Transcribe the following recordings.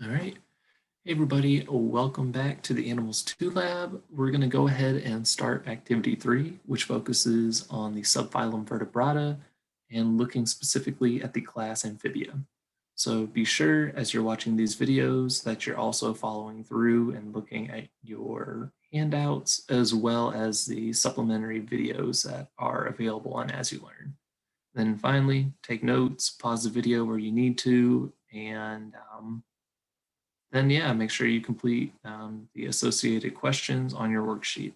All right. Hey, everybody. Welcome back to the Animals 2 lab. We're going to go ahead and start activity 3, which focuses on the subphylum Vertebrata and looking specifically at the class Amphibia. So be sure as you're watching these videos that you're also following through and looking at your handouts as well as the supplementary videos that are available on As You Learn. Then finally, take notes, pause the video where you need to, and then yeah, make sure you complete the associated questions on your worksheet.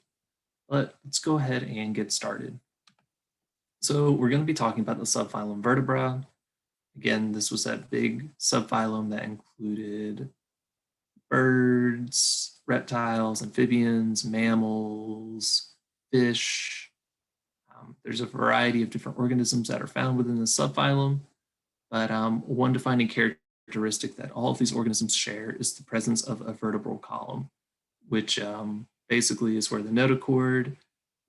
But let's go ahead and get started. So we're going to be talking about the subphylum Vertebra. Again, this was that big subphylum that included birds, reptiles, amphibians, mammals, fish. There's a variety of different organisms that are found within the subphylum, but one defining characteristic that all of these organisms share is the presence of a vertebral column, which basically is where the notochord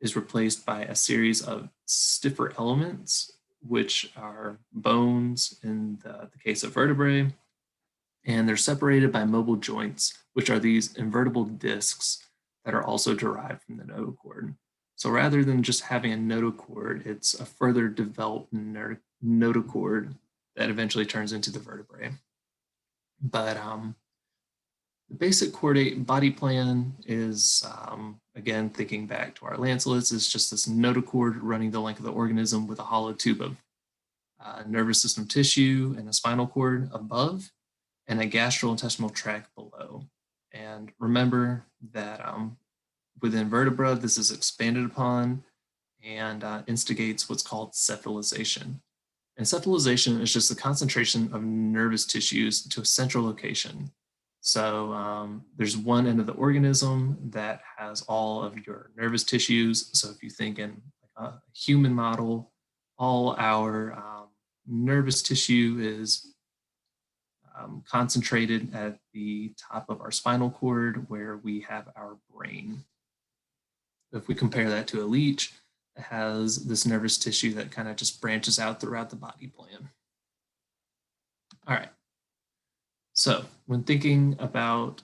is replaced by a series of stiffer elements, which are bones in the case of vertebrae, and they're separated by mobile joints, which are these invertible discs that are also derived from the notochord. So rather than just having a notochord, it's a further developed notochord that eventually turns into the vertebrae. But the basic chordate body plan is, again, thinking back to our lancelets, is just this notochord running the length of the organism with a hollow tube of nervous system tissue and a spinal cord above and a gastrointestinal tract below. And remember that within vertebra, this is expanded upon and instigates what's called cephalization. And cephalization is just the concentration of nervous tissues to a central location. So there's one end of the organism that has all of your nervous tissues. So if you think in a human model, all our nervous tissue is concentrated at the top of our spinal cord where we have our brain. If we compare that to a leech, it has this nervous tissue that kind of just branches out throughout the body plan. All right. So when thinking about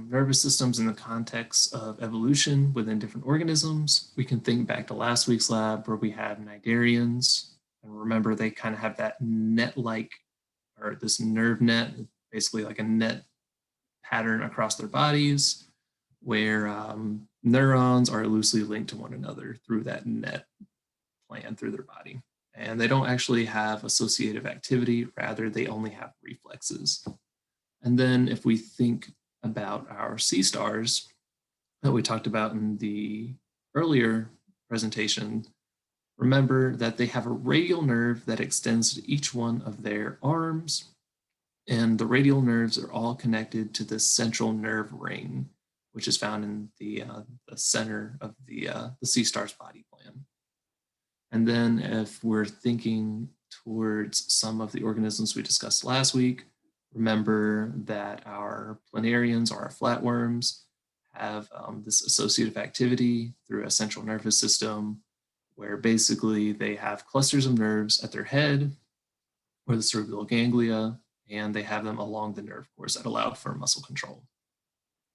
nervous systems in the context of evolution within different organisms, we can think back to last week's lab where we had cnidarians. And remember, they kind of have that net-like, or this nerve net, basically like a net pattern across their bodies, where neurons are loosely linked to one another through that net plan through their body. And they don't actually have associative activity, rather they only have reflexes. And then if we think about our sea stars that we talked about in the earlier presentation, remember that they have a radial nerve that extends to each one of their arms, and the radial nerves are all connected to the central nerve ring, which is found in the center of the sea star's body plan. And then if we're thinking towards some of the organisms we discussed last week, remember that our planarians, or our flatworms, have this associative activity through a central nervous system where basically they have clusters of nerves at their head or the cerebral ganglia, and they have them along the nerve course that allow for muscle control.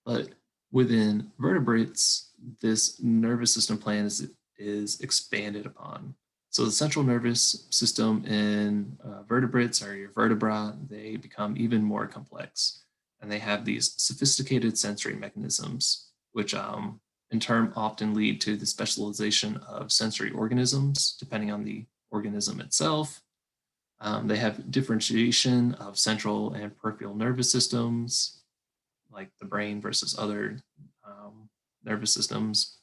But within vertebrates, this nervous system plan is expanded upon. So the central nervous system in vertebrates, or your vertebra, they become even more complex. And they have these sophisticated sensory mechanisms, which in turn often lead to the specialization of sensory organisms, depending on the organism itself. They have differentiation of central and peripheral nervous systems, like the brain versus other nervous systems.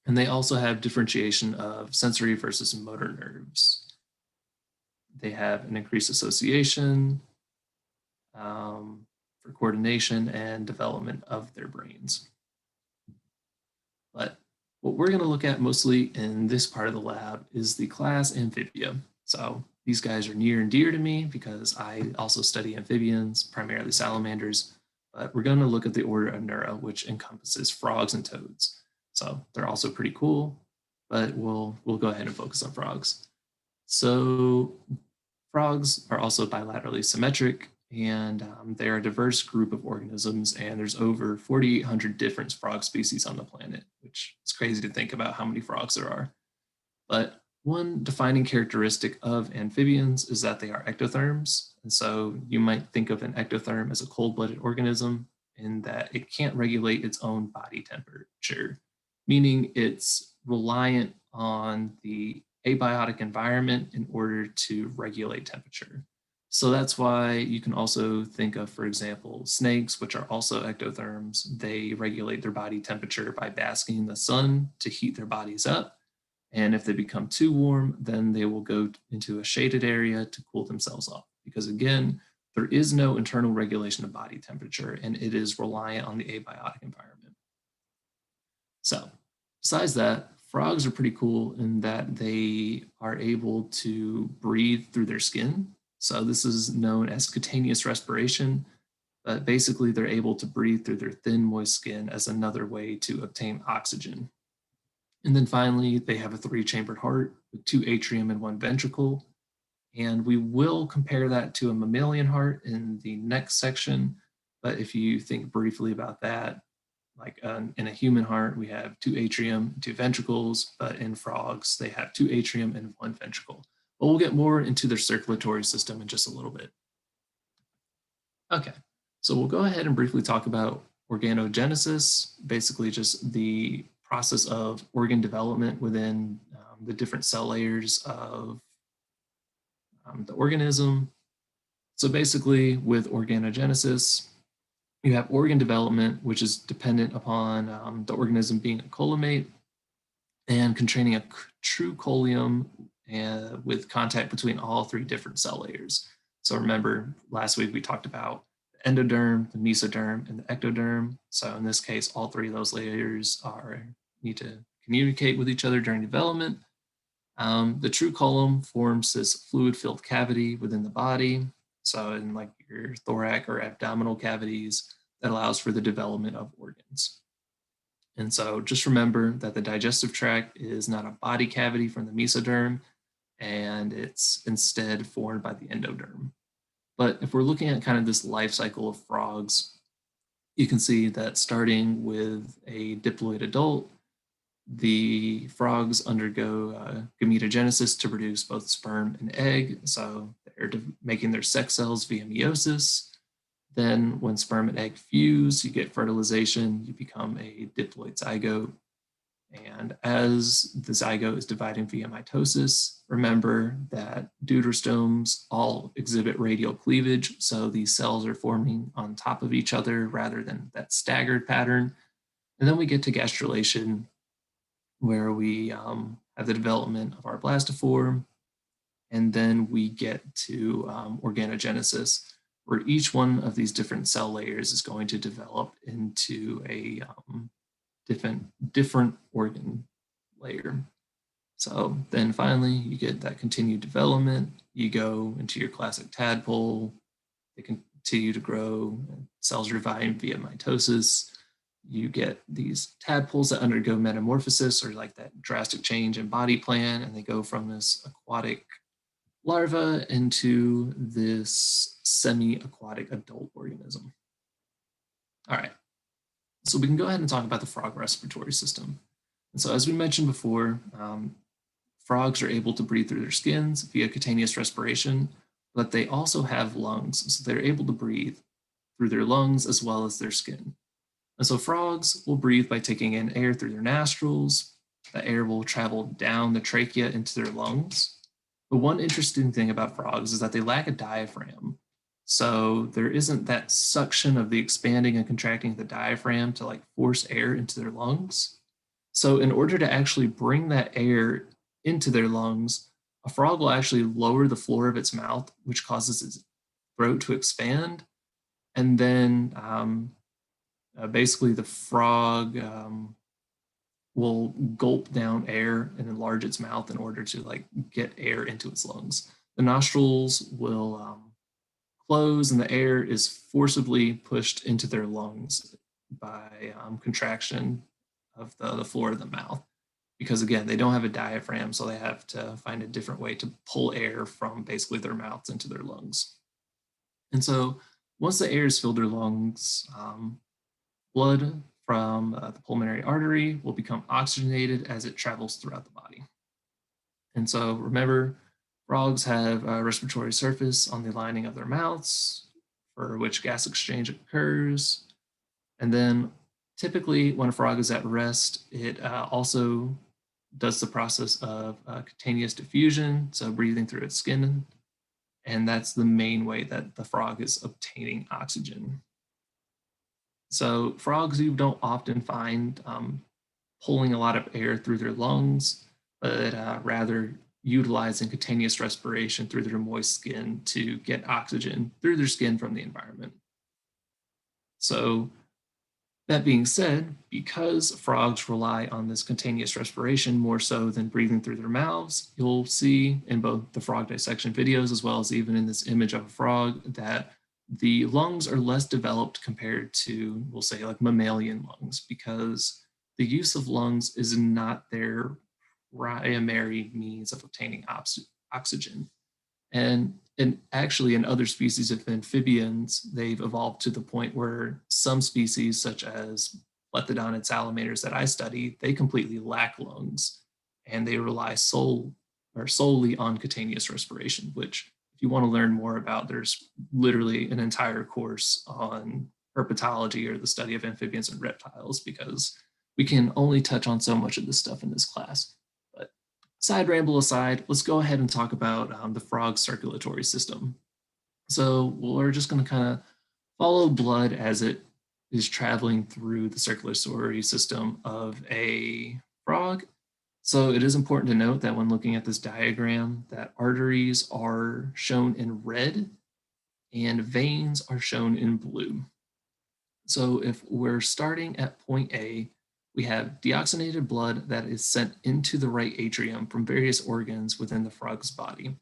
And they also have differentiation of sensory versus motor nerves. They have an increased association for coordination and development of their brains. But what we're going to look at mostly in this part of the lab is the class Amphibia. So these guys are near and dear to me because I also study amphibians, primarily salamanders, but we're going to look at the order Anura, which encompasses frogs and toads. So they're also pretty cool, but we'll go ahead and focus on frogs. So frogs are also bilaterally symmetric, and they're a diverse group of organisms, and there's over 4,800 different frog species on the planet, which is crazy to think about how many frogs there are. But one defining characteristic of amphibians is that they are ectotherms. And so you might think of an ectotherm as a cold-blooded organism in that it can't regulate its own body temperature, meaning it's reliant on the abiotic environment in order to regulate temperature. So that's why you can also think of, for example, snakes, which are also ectotherms. They regulate their body temperature by basking in the sun to heat their bodies up. And if they become too warm, then they will go into a shaded area to cool themselves off. Because again, there is no internal regulation of body temperature, and it is reliant on the abiotic environment. So besides that, frogs are pretty cool in that they are able to breathe through their skin. So this is known as cutaneous respiration, but basically they're able to breathe through their thin, moist skin as another way to obtain oxygen. And then finally, they have a three-chambered heart with two atrium and one ventricle. And we will compare that to a mammalian heart in the next section. But if you think briefly about that, like in a human heart, we have two atrium, two ventricles, but in frogs, they have two atrium and one ventricle. But we'll get more into their circulatory system in just a little bit. Okay, so we'll go ahead and briefly talk about organogenesis, basically just the process of organ development within the different cell layers of the organism. So basically with organogenesis, you have organ development, which is dependent upon the organism being a collimate and containing a true collium with contact between all three different cell layers. So remember, last week we talked about the endoderm, the mesoderm, and the ectoderm. So in this case, all three of those layers need to communicate with each other during development. The true column forms this fluid-filled cavity within the body. So in like your thorax or abdominal cavities, that allows for the development of organs. And so just remember that the digestive tract is not a body cavity from the mesoderm, and it's instead formed by the endoderm. But if we're looking at kind of this life cycle of frogs, you can see that starting with a diploid adult, the frogs undergo gametogenesis to produce both sperm and egg. So they're making their sex cells via meiosis. Then when sperm and egg fuse, you get fertilization, you become a diploid zygote. And as the zygote is dividing via mitosis, remember that deuterostomes all exhibit radial cleavage. So these cells are forming on top of each other rather than that staggered pattern. And then we get to gastrulation, where we have the development of our blastophore. And then we get to organogenesis, where each one of these different cell layers is going to develop into a different organ layer. So then finally, you get that continued development. You go into your classic tadpole. They continue to grow. Cells are dividing via mitosis. You get these tadpoles that undergo metamorphosis, or like that drastic change in body plan, and they go from this aquatic larva into this semi-aquatic adult organism. All right, so we can go ahead and talk about the frog respiratory system. And so as we mentioned before, frogs are able to breathe through their skins via cutaneous respiration, but they also have lungs. So they're able to breathe through their lungs as well as their skin. And so frogs will breathe by taking in air through their nostrils. The air will travel down the trachea into their lungs. But one interesting thing about frogs is that they lack a diaphragm. So there isn't that suction of the expanding and contracting of the diaphragm to like force air into their lungs. So in order to actually bring that air into their lungs, a frog will actually lower the floor of its mouth, which causes its throat to expand. And then basically the frog will gulp down air and enlarge its mouth in order to like get air into its lungs. The nostrils will close and the air is forcibly pushed into their lungs by contraction of the floor of the mouth. Because again, they don't have a diaphragm, so they have to find a different way to pull air from basically their mouths into their lungs. And so Once the air has filled their lungs, blood from the pulmonary artery will become oxygenated as it travels throughout the body. And so remember, frogs have a respiratory surface on the lining of their mouths for which gas exchange occurs. And then typically when a frog is at rest, it also does the process of cutaneous diffusion, so breathing through its skin. And that's the main way that the frog is obtaining oxygen. So frogs you don't often find pulling a lot of air through their lungs, but rather utilizing cutaneous respiration through their moist skin to get oxygen through their skin from the environment. So that being said, because frogs rely on this cutaneous respiration more so than breathing through their mouths, you'll see in both the frog dissection videos as well as even in this image of a frog that the lungs are less developed compared to, we'll say, like mammalian lungs, because the use of lungs is not their primary means of obtaining oxygen. And actually, in other species of amphibians, they've evolved to the point where some species, such as plethodonid salamanders that I study, they completely lack lungs, and they rely solely on cutaneous respiration. Which, if you want to learn more about, there's literally an entire course on herpetology or the study of amphibians and reptiles, because we can only touch on so much of this stuff in this class. But side ramble aside, let's go ahead and talk about the frog circulatory system. So we're just going to kind of follow blood as it is traveling through the circulatory system of a frog. So it is important to note that when looking at this diagram, that arteries are shown in red and veins are shown in blue. So if we're starting at point A, we have deoxygenated blood that is sent into the right atrium from various organs within the frog's body.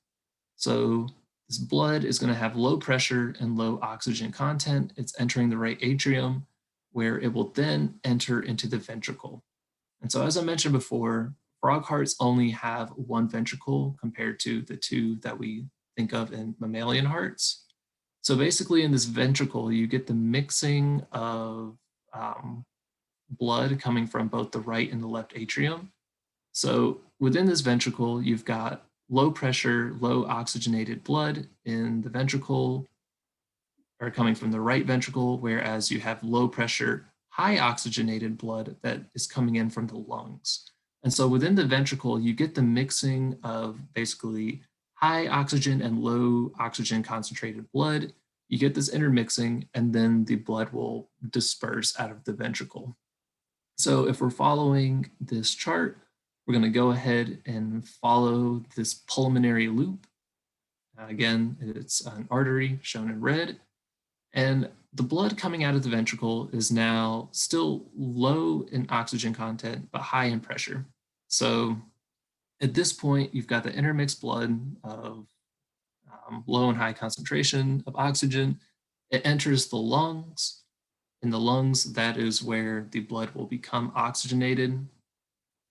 So this blood is going to have low pressure and low oxygen content. It's entering the right atrium where it will then enter into the ventricle. And so as I mentioned before, frog hearts only have one ventricle compared to the two that we think of in mammalian hearts. So basically in this ventricle, you get the mixing of blood coming from both the right and the left atrium. So within this ventricle, you've got low pressure, low oxygenated blood in the ventricle, or coming from the right ventricle, whereas you have low pressure, high oxygenated blood that is coming in from the lungs. And so within the ventricle, you get the mixing of basically high oxygen and low oxygen concentrated blood. You get this intermixing, and then the blood will disperse out of the ventricle. So if we're following this chart, we're going to go ahead and follow this pulmonary loop. Again, it's an artery shown in red, and the blood coming out of the ventricle is now still low in oxygen content, but high in pressure. So at this point, you've got the intermixed blood of low and high concentration of oxygen. It enters the lungs. In the lungs, that is where the blood will become oxygenated,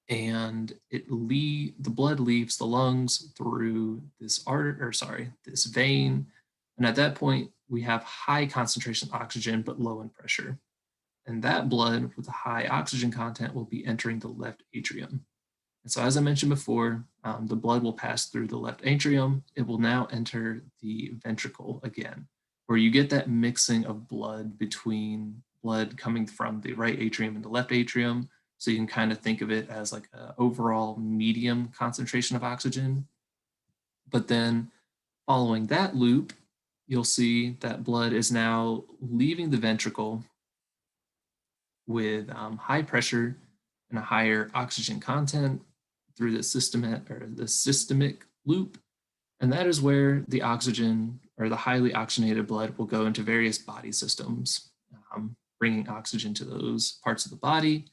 and the blood leaves the lungs through this this vein. And at that point, we have high concentration oxygen, but low in pressure. And that blood with a high oxygen content will be entering the left atrium. And so as I mentioned before, the blood will pass through the left atrium. It will now enter the ventricle again, where you get that mixing of blood between blood coming from the right atrium and the left atrium. So you can kind of think of it as like an overall medium concentration of oxygen. But then following that loop, you'll see that blood is now leaving the ventricle with high pressure and a higher oxygen content through the systemic loop. And that is where the oxygen or the highly oxygenated blood will go into various body systems, bringing oxygen to those parts of the body.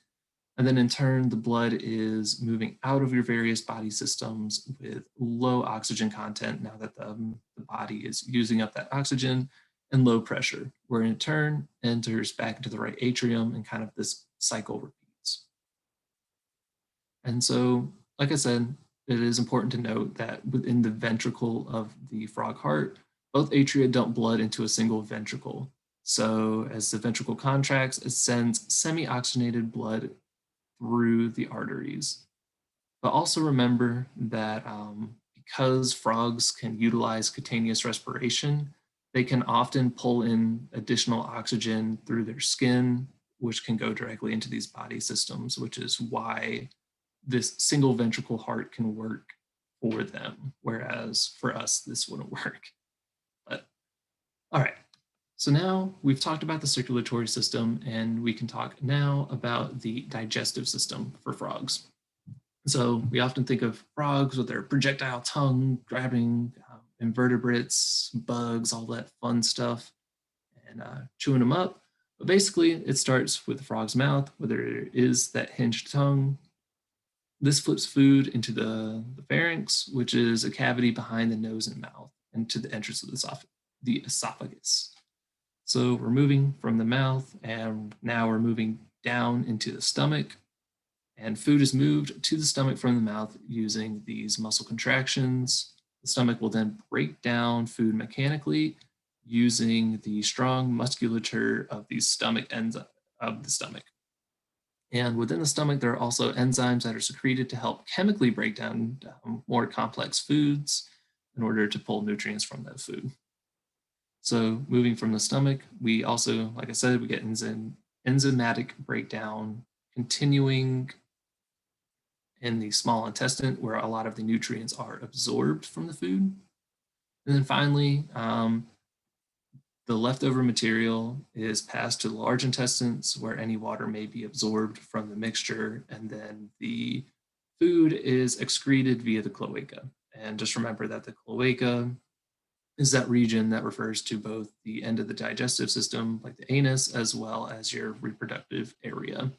And then in turn, the blood is moving out of your various body systems with low oxygen content now that the body is using up that oxygen, and low pressure, where in turn enters back into the right atrium, and kind of this cycle repeats. And so, like I said, it is important to note that within the ventricle of the frog heart, Both atria dump blood into a single ventricle. So as the ventricle contracts, it sends semi-oxygenated blood through the arteries. But also remember that because frogs can utilize cutaneous respiration, they can often pull in additional oxygen through their skin, which can go directly into these body systems, which is why this single ventricle heart can work for them, whereas for us, this wouldn't work. But all right, so now we've talked about the circulatory system, and we can talk now about the digestive system for frogs. So we often think of frogs with their projectile tongue grabbing invertebrates, bugs, all that fun stuff, and chewing them up. But basically, it starts with the frog's mouth, where there is that hinged tongue. This flips food into the pharynx, which is a cavity behind the nose and mouth, and to the entrance of the esophagus. So we're moving from the mouth, and now we're moving down into the stomach. And food is moved to the stomach from the mouth using these muscle contractions. The stomach will then break down food mechanically using the strong musculature of the stomach ends of the stomach. And within the stomach, there are also enzymes that are secreted to help chemically break down more complex foods in order to pull nutrients from that food. So moving from the stomach, we also, like I said, we get enzymatic breakdown continuing in the small intestine where a lot of the nutrients are absorbed from the food. And then finally, the leftover material is passed to the large intestines where any water may be absorbed from the mixture, and then the food is excreted via the cloaca. And just remember that the cloaca is that region that refers to both the end of the digestive system, like the anus, as well as your reproductive area.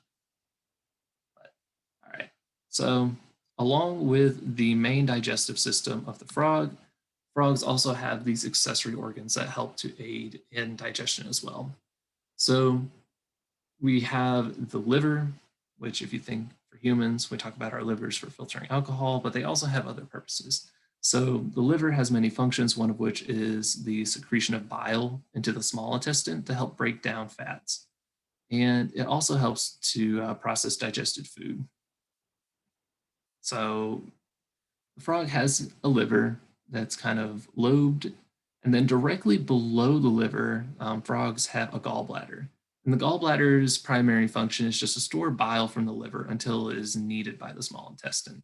All right, so along with the main digestive system of the frog, frogs also have these accessory organs that help to aid in digestion as well. So we have the liver, which if you think for humans, we talk about our livers for filtering alcohol, but they also have other purposes. So the liver has many functions, one of which is the secretion of bile into the small intestine to help break down fats. And it also helps to process digested food. So the frog has a liver that's kind of lobed, and then directly below the liver, frogs have a gallbladder. And the gallbladder's primary function is just to store bile from the liver until it is needed by the small intestine.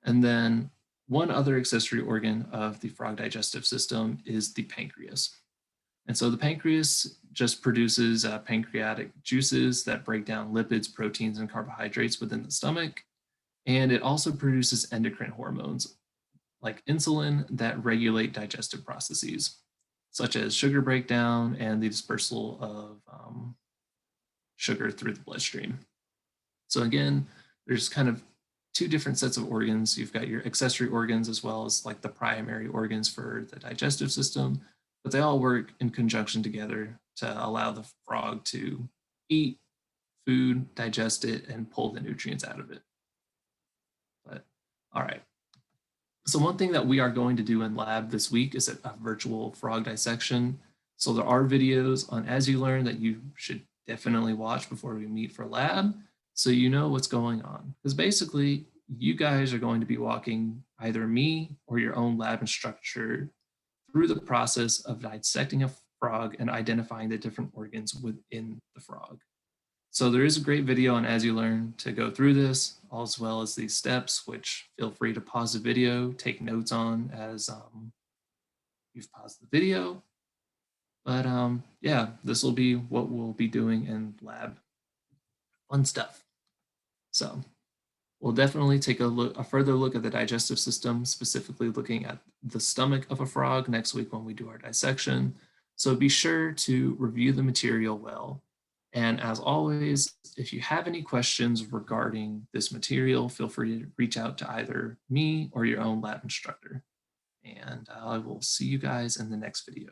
And then one other accessory organ of the frog digestive system is the pancreas. And so the pancreas just produces pancreatic juices that break down lipids, proteins, and carbohydrates within the stomach. And it also produces endocrine hormones like insulin that regulate digestive processes, such as sugar breakdown and the dispersal of sugar through the bloodstream. So again, there's kind of two different sets of organs. You've got your accessory organs as well as like the primary organs for the digestive system, but they all work in conjunction together to allow the frog to eat food, digest it, and pull the nutrients out of it. But all right. So one thing that we are going to do in lab this week is a virtual frog dissection. So there are videos on As You Learn that you should definitely watch before we meet for lab, so you know what's going on. Because basically, you guys are going to be walking either me or your own lab instructor through the process of dissecting a frog and identifying the different organs within the frog. So there is a great video on As You Learn to go through this, as well as these steps, which feel free to pause the video, take notes on as you've paused the video. But yeah, this will be what we'll be doing in lab. Fun stuff. So we'll definitely take a further look at the digestive system, specifically looking at the stomach of a frog next week when we do our dissection. So be sure to review the material well. And as always, if you have any questions regarding this material, feel free to reach out to either me or your own lab instructor. And I will see you guys in the next video.